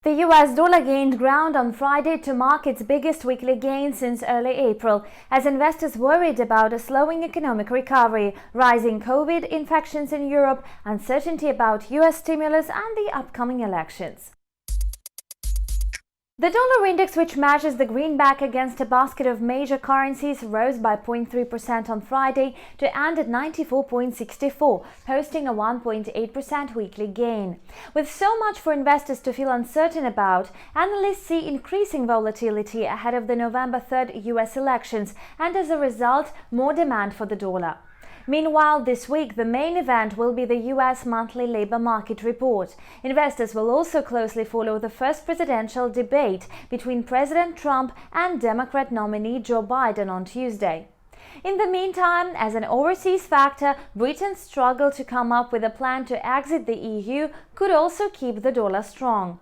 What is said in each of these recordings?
The US dollar gained ground on Friday to mark its biggest weekly gain since early April, as investors worried about a slowing economic recovery, rising COVID infections in Europe, uncertainty about US stimulus and the upcoming elections. The dollar index, which measures the greenback against a basket of major currencies, rose by 0.3% on Friday to end at 94.64, posting a 1.8% weekly gain. With so much for investors to feel uncertain about, analysts see increasing volatility ahead of the November 3rd US elections and, as a result, more demand for the dollar. Meanwhile, this week, the main event will be the U.S. monthly labor market report. Investors will also closely follow the first presidential debate between President Trump and Democrat nominee Joe Biden on Tuesday. In the meantime, as an overseas factor, Britain's struggle to come up with a plan to exit the EU could also keep the dollar strong.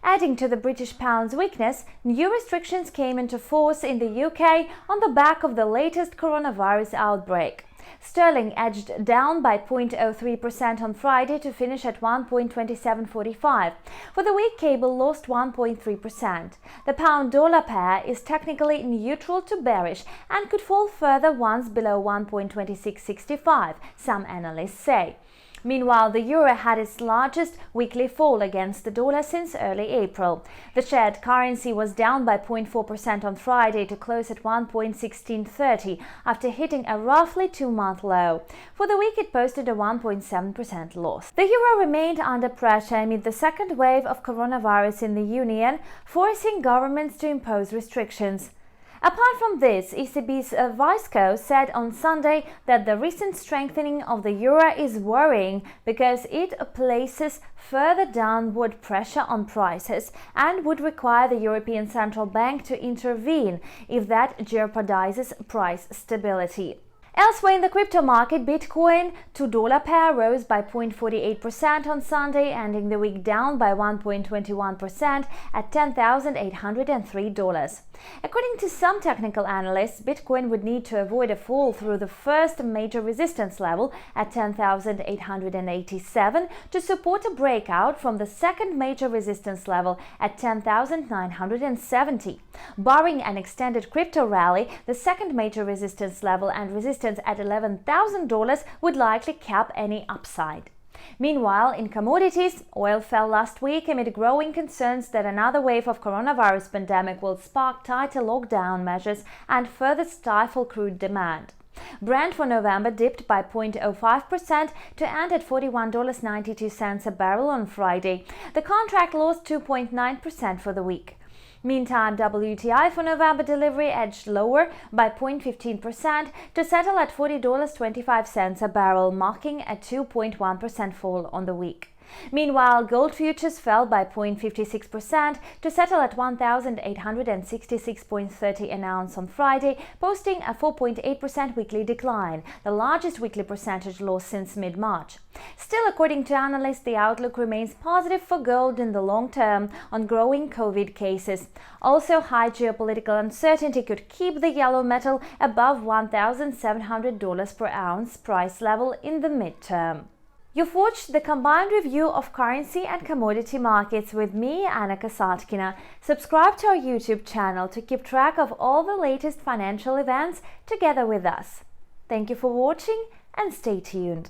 Adding to the British pound's weakness, new restrictions came into force in the UK on the back of the latest coronavirus outbreak. Sterling edged down by 0.03% on Friday to finish at 1.2745. For the week, cable lost 1.3%. The pound-dollar pair is technically neutral to bearish and could fall further once below 1.2665, some analysts say. Meanwhile, the euro had its largest weekly fall against the dollar since early April. The shared currency was down by 0.4% on Friday to close at 1.1630 after hitting a roughly two-month low. For the week, it posted a 1.7% loss. The euro remained under pressure amid the second wave of coronavirus in the Union, forcing governments to impose restrictions. Apart from this, ECB's Vice-Co said on Sunday that the recent strengthening of the euro is worrying because it places further downward pressure on prices and would require the European Central Bank to intervene if that jeopardizes price stability. Elsewhere in the crypto market, Bitcoin to dollar pair rose by 0.48% on Sunday, ending the week down by 1.21% at $10,803. According to some technical analysts, Bitcoin would need to avoid a fall through the first major resistance level at 10,887 to support a breakout from the second major resistance level at 10,970. Barring an extended crypto rally, the second major resistance level and resistance at $11,000 would likely cap any upside. Meanwhile, in commodities, oil fell last week amid growing concerns that another wave of coronavirus pandemic will spark tighter lockdown measures and further stifle crude demand. Brent for November dipped by 0.05% to end at $41.92 a barrel on Friday. The contract lost 2.9% for the week. Meantime, WTI for November delivery edged lower by 0.15% to settle at $40.25 a barrel, marking a 2.1% fall on the week. Meanwhile, gold futures fell by 0.56% to settle at $1,866.30 an ounce on Friday, posting a 4.8% weekly decline, the largest weekly percentage loss since mid-March. Still, according to analysts, the outlook remains positive for gold in the long term on growing COVID cases. Also, high geopolitical uncertainty could keep the yellow metal above $1,700 per ounce price level in the midterm. You've watched the combined review of currency and commodity markets with me, Anna Kasatkina. Subscribe to our YouTube channel to keep track of all the latest financial events together with us. Thank you for watching and stay tuned.